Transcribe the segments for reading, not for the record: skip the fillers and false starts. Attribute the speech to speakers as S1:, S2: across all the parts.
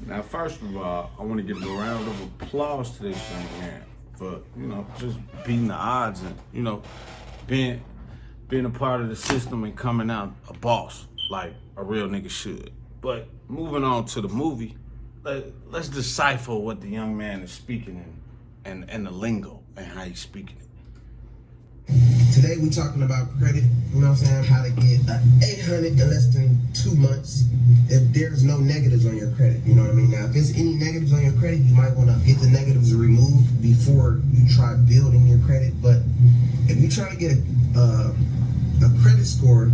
S1: Now, first of all, I want to give a round of applause to this young man for, just beating the odds and, being a part of the system and coming out a boss like a real nigga should. But moving on to the movie, let's decipher what the young man is speaking in and the lingo and how he's speaking it.
S2: Today we talking about credit, you know what I'm saying? How to get 800 in less than 2 months if there's no negatives on your credit, you know what I mean? Now, if there's any negatives on your credit, you might want to get the negatives removed before you try building your credit. But if you try to get a credit score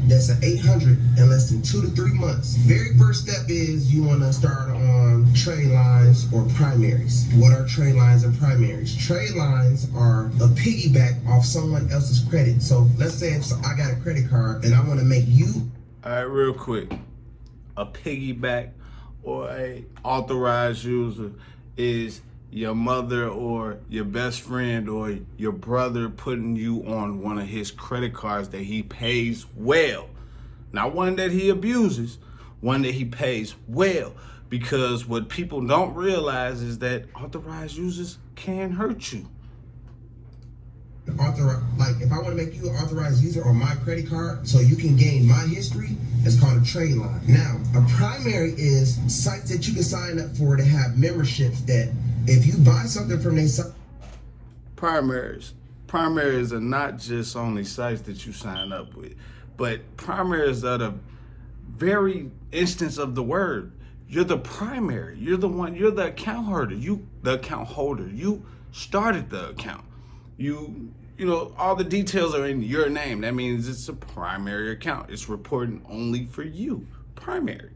S2: that's an 800 in less than 2 to 3 months, very first step is you want to start on trade lines or primaries. What are trade lines and primaries? Trade lines are a piggyback off someone else's credit. So let's say if I got a credit card and I want to make you.
S1: All right, real quick, a piggyback or a authorized user is your mother or your best friend or your brother putting you on one of his credit cards that he pays well. Not one that he abuses, one that he pays well. Because what people don't realize is that authorized users can hurt you.
S2: Like if I want to make you an authorized user on my credit card so you can gain my history, it's called a trade line. Now, a primary is sites that you can sign up for to have memberships that if you buy something from their site.
S1: Primaries are not just only sites that you sign up with, but primaries are the very instance of the word. You're the primary. You're the one. You're the account holder. The account holder. You started the account. All the details are in your name. That means it's a primary account. It's reporting only for you. Primary.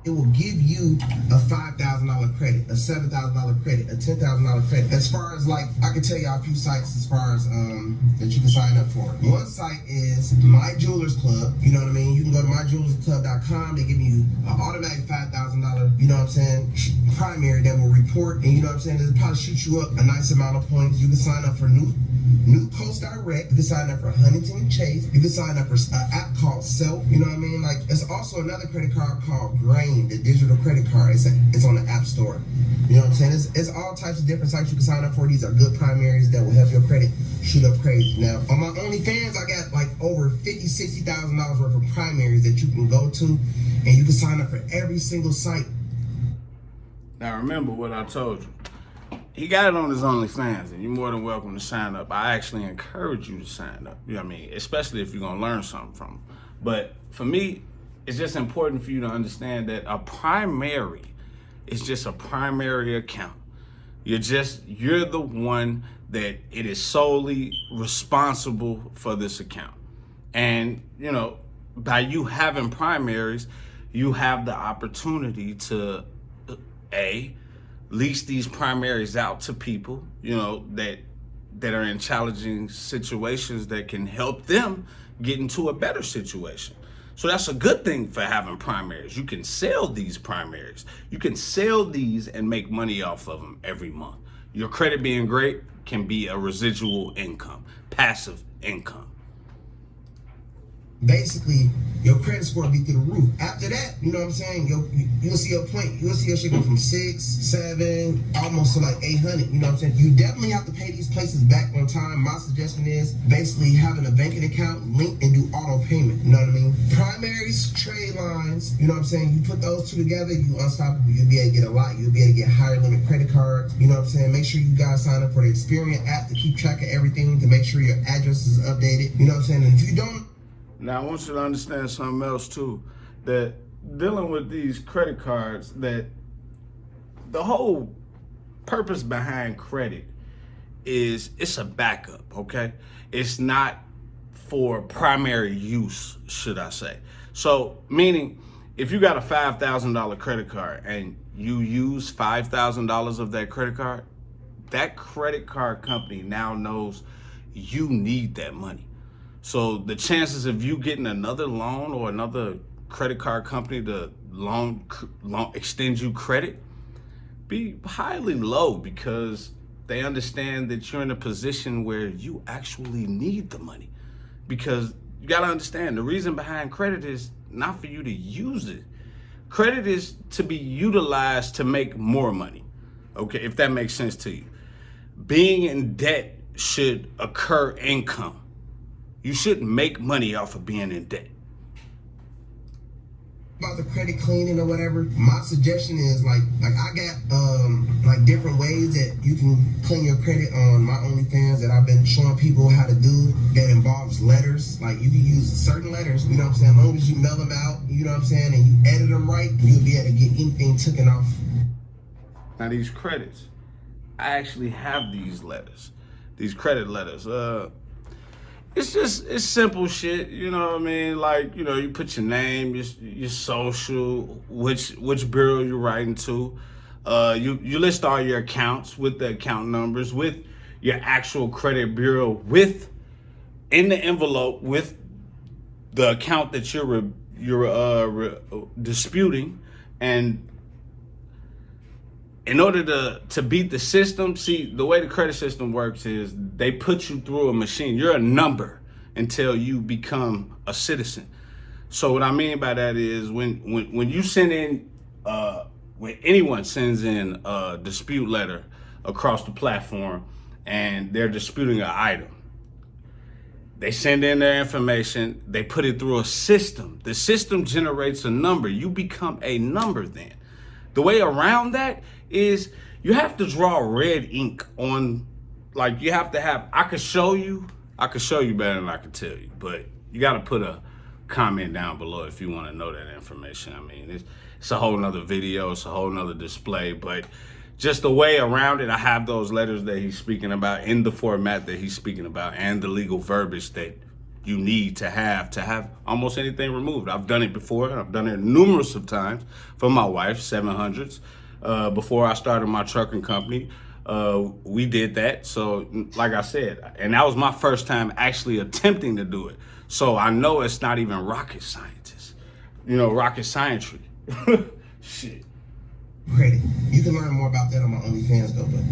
S2: It will give you a $5,000 credit, a $7,000 credit, a $10,000 credit. As far as I can tell you a few sites as far as that you can sign up for. One site is My Jewelers Club. You know what I mean? You can go to myjewelersclub.com. They give you an automatic $5,000. You know what I'm saying? Primary that will report, and you know what I'm saying? It'll probably shoot you up a nice amount of points. You can sign up for New Coast Direct. You can sign up for Huntington and Chase. You can sign up for an app called Self. You know what I mean? It's also another credit card called Grain, the digital credit card. It's on the App Store. You know what I'm saying? It's all types of different sites you can sign up for. These are good primaries that will help your credit shoot up crazy. Now, on my OnlyFans, I got over $50,000-$60,000 worth of primaries that you can go to, and you can sign up for every single site.
S1: Now, remember what I told you. He got it on his OnlyFans, and you're more than welcome to sign up. I actually encourage you to sign up. You know what I mean? Especially if you're going to learn something from him. But for me, it's just important for you to understand that a primary is just a primary account. You're the one that it is solely responsible for this account. And, by you having primaries, you have the opportunity to, lease these primaries out to people, that are in challenging situations that can help them get into a better situation. So that's a good thing for having primaries. You can sell these primaries. You can sell these and make money off of them every month. Your credit being great can be a residual income, passive income.
S2: Basically, your credit score be through the roof. After that, you know what I'm saying? You'll see your point. You'll see your shit go from 6, 7, almost to 800. You know what I'm saying? You definitely have to pay these places back on time. My suggestion is basically having a banking account linked and do auto payment. You know what I mean? Primaries, trade lines. You know what I'm saying? You put those two together, you unstoppable. You'll be able to get a lot. You'll be able to get higher limit credit cards. You know what I'm saying? Make sure you guys sign up for the Experian app to keep track of everything, to make sure your address is updated. You know what I'm saying? And if you don't.
S1: Now, I want you to understand something else, too, that dealing with these credit cards, that the whole purpose behind credit is it's a backup, okay? It's not for primary use, should I say. So, meaning, if you got a $5,000 credit card and you use $5,000 of that credit card company now knows you need that money. So the chances of you getting another loan or another credit card company to loan extend you credit be highly low, because they understand that you're in a position where you actually need the money. Because you got to understand, the reason behind credit is not for you to use it. Credit is to be utilized to make more money. Okay, if that makes sense to you. Being in debt should occur income. You shouldn't make money off of being in debt.
S2: About the credit cleaning or whatever, my suggestion is like I got like different ways that you can clean your credit on my OnlyFans that I've been showing people how to do that involves letters. Like you can use certain letters, you know what I'm saying, as long as you mail them out, you know what I'm saying, and you edit them right, you'll be able to get anything taken off.
S1: Now these credits, I actually have these letters, these credit letters. It's simple shit, you know what I mean? Like, you know, you put your name, your social, which bureau you're writing to. You list all your accounts with the account numbers, with your actual credit bureau, with in the envelope with the account that you're disputing. And in order to beat the system, see, the way the credit system works is they put you through a machine. You're a number until you become a citizen. So what I mean by that is when you send in, when anyone sends in a dispute letter across the platform and they're disputing an item, they send in their information, they put it through a system. The system generates a number. You become a number then. The way around that is you have to draw red ink on, like you have to have, I could show you better than I could tell you, but you got to put a comment down below if you want to know that information. I mean, it's a whole nother video, it's a whole nother display, but just the way around it, I have those letters that he's speaking about in the format that he's speaking about and the legal verbiage that you need to have almost anything removed. I've done it before. I've done it numerous of times for my wife, 700s. Before I started my trucking company, we did that. So like I said, and that was my first time actually attempting to do it. So I know it's not even rocket scientists, rocket scientry. Shit.
S2: Credit. You can learn more about that on my OnlyFans though, but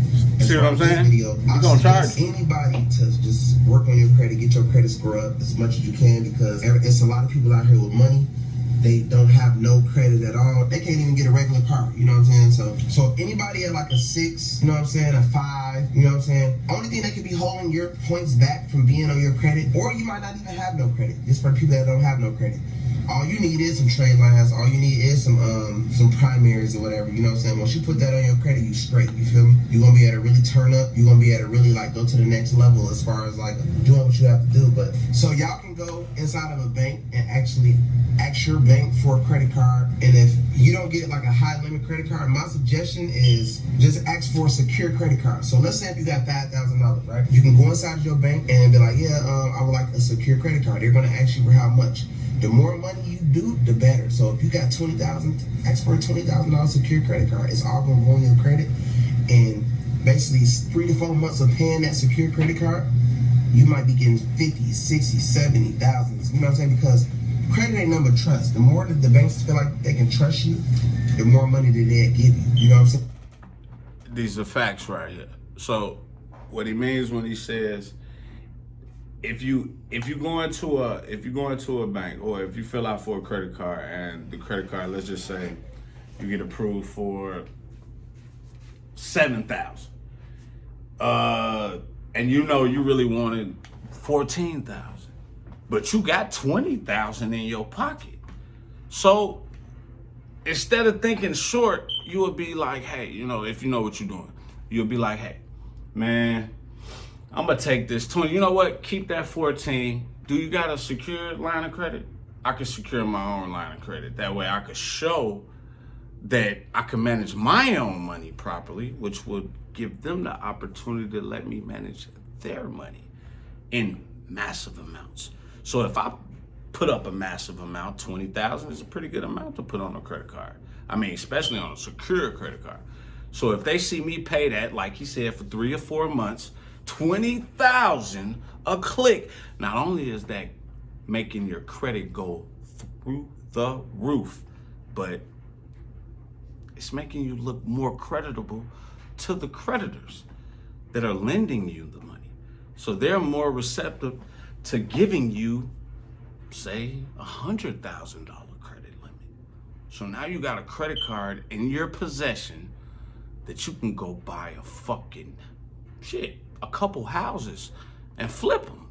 S1: see what I'm saying?
S2: Video,
S1: I suggest
S2: anybody to just work on your credit, get your credit score up as much as you can, because it's a lot of people out here with money. They don't have no credit at all. They can't even get a regular car, you know what I'm saying? So anybody at like a 6, you know what I'm saying, a 5, you know what I'm saying? Only thing that could be holding your points back from being on your credit, or you might not even have no credit. Just for people that don't have no credit. All you need is some trade lines. All you need is some primaries or whatever. You know what I'm saying? Once you put that on your credit, you straight. You feel me? You're gonna be able to really turn up. You're gonna be able to really like go to the next level as far as like doing what you have to do. But so y'all can go inside of a bank and actually ask your bank for a credit card. And if you don't get like a high limit credit card, my suggestion is just ask for a secure credit card. So let's say if you got $5,000, right? You can go inside of your bank and be like, yeah, I would like a secure credit card. They're gonna ask you for how much. The more money you do, the better. So if you got $20,000, ask for a $20,000 secure credit card. It's all gonna go on your credit, and basically 3 to 4 months of paying that secure credit card, you might be getting 50, 60, 70,000. You know what I'm saying? Because credit ain't nothing but trust. The more that the banks feel like they can trust you, the more money that they give you. You know what I'm saying?
S1: These are facts right here. So what he means when he says, if you go into a bank, or if you fill out for a credit card and the credit card, let's just say you get approved for $7,000, and you really wanted $14,000, but you got $20,000 in your pocket. So instead of thinking short, you would be like, hey, if you know what you're doing, you'll be like, hey, man, I'm gonna take this 20. You know what? Keep that 14. Do you got a secure line of credit? I can secure my own line of credit. That way I could show that I can manage my own money properly, which would give them the opportunity to let me manage their money in massive amounts. So if I put up a massive amount, 20,000 is a pretty good amount to put on a credit card. I mean, especially on a secure credit card. So if they see me pay that, like he said, for 3 or 4 months, 20,000 a click. Not only is that making your credit go through the roof, but it's making you look more creditable to the creditors that are lending you the money. So they're more receptive to giving you, say, $100,000 credit limit. So now you got a credit card in your possession that you can go buy a couple houses and flip them.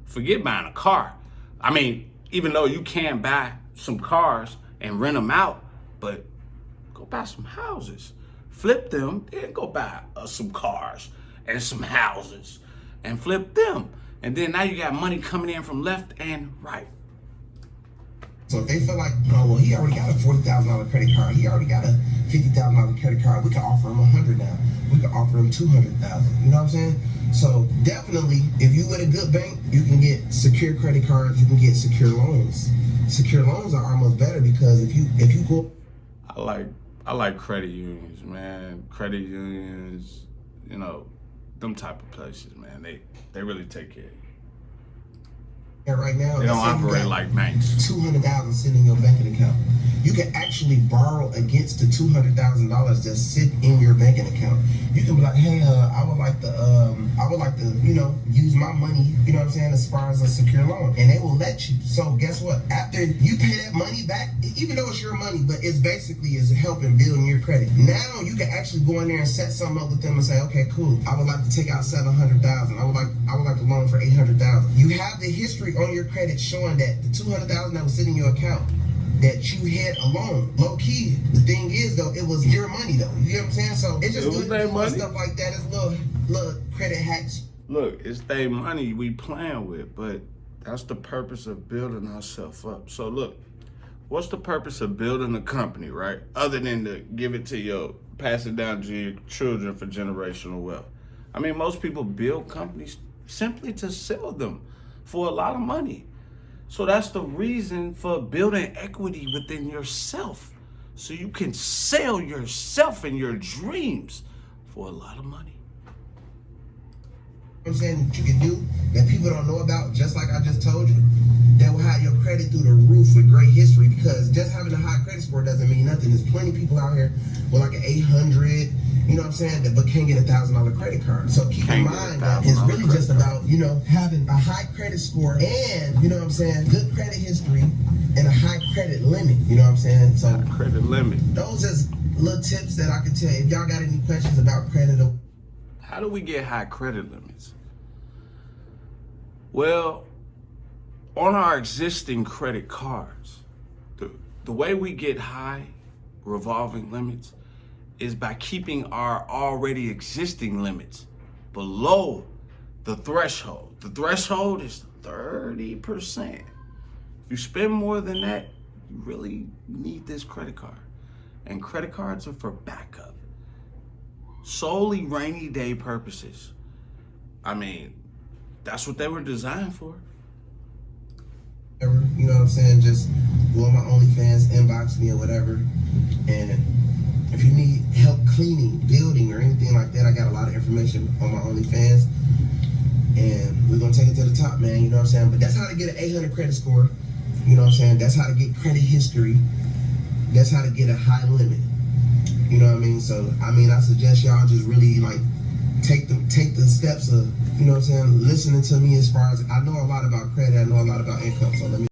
S1: Forget buying a car. I mean, even though you can buy some cars and rent them out, but go buy some houses, flip them, then go buy some cars and some houses and flip them. And then now you got money coming in from left and right.
S2: So if they feel like, oh, well, he already got a $40,000 credit card, he already got a $50,000 credit card, we can offer him $100 now. We can offer him $200,000. You know what I'm saying? So definitely, if you with a good bank, you can get secure credit cards, you can get secure loans. Secure loans are almost better because if you go,
S1: I like credit unions, man. Credit unions, you know, them type of places, man. They really take care of you.
S2: And right now,
S1: they don't operate like banks.
S2: $200,000 sitting in your banking account. You can actually borrow against the $200,000 that sit in your banking account. You can be like, hey, I would like to, you know, use my money, you know what I'm saying, as far as a secure loan, and they will let you. So guess what? After you pay that money back, even though it's your money, but it's basically is helping building your credit. Now you can actually go in there and set something up with them and say, okay, cool. I would like to take out $700,000. I would like a loan for $800,000. You have the history on your credit showing that the $200,000 that was sitting in your account, that you had a loan. Low key, the thing is though, it was your money though. You know what I'm saying? So it's just good to do stuff like that. It's little credit hacks.
S1: Look, it's their money we playing with, but that's the purpose of building ourselves up. So look, what's the purpose of building a company, right? Other than to give it to pass it down to your children for generational wealth. I mean, most people build companies simply to sell them for a lot of money. So that's the reason for building equity within yourself, so you can sell yourself and your dreams for a lot of money.
S2: I'm saying that you can do that people don't know about, just like I just told you, that will have your credit through the roof with great history, because just having a high credit score doesn't mean nothing. There's plenty of people out here with like an 800, you know what I'm saying, but can't get a $1,000 credit card. So keep in mind that it's really just about, you know, having a high credit score and, you know what I'm saying, good credit history and a high credit limit, you know what I'm saying? So
S1: high credit limit.
S2: Those is little tips that I could tell you. If y'all got any questions about credit or
S1: how do we get high credit limits? Well, on our existing credit cards, the way we get high revolving limits is by keeping our already existing limits below the threshold. The threshold is 30%. If you spend more than that, you really need this credit card. And credit cards are for backup. Solely rainy day purposes. I mean, that's what they were designed for.
S2: You know what I'm saying? Just go on my OnlyFans, inbox me or whatever. And if you need help cleaning, building, or anything like that, I got a lot of information on my OnlyFans. And we're gonna take it to the top, man. You know what I'm saying? But that's how to get an 800 credit score. You know what I'm saying? That's how to get credit history. That's how to get a high limit. You know what I mean? So, I mean, I suggest y'all just really like take the steps of, you know what I'm saying, listening to me as far as I know a lot about credit, I know a lot about income. So let me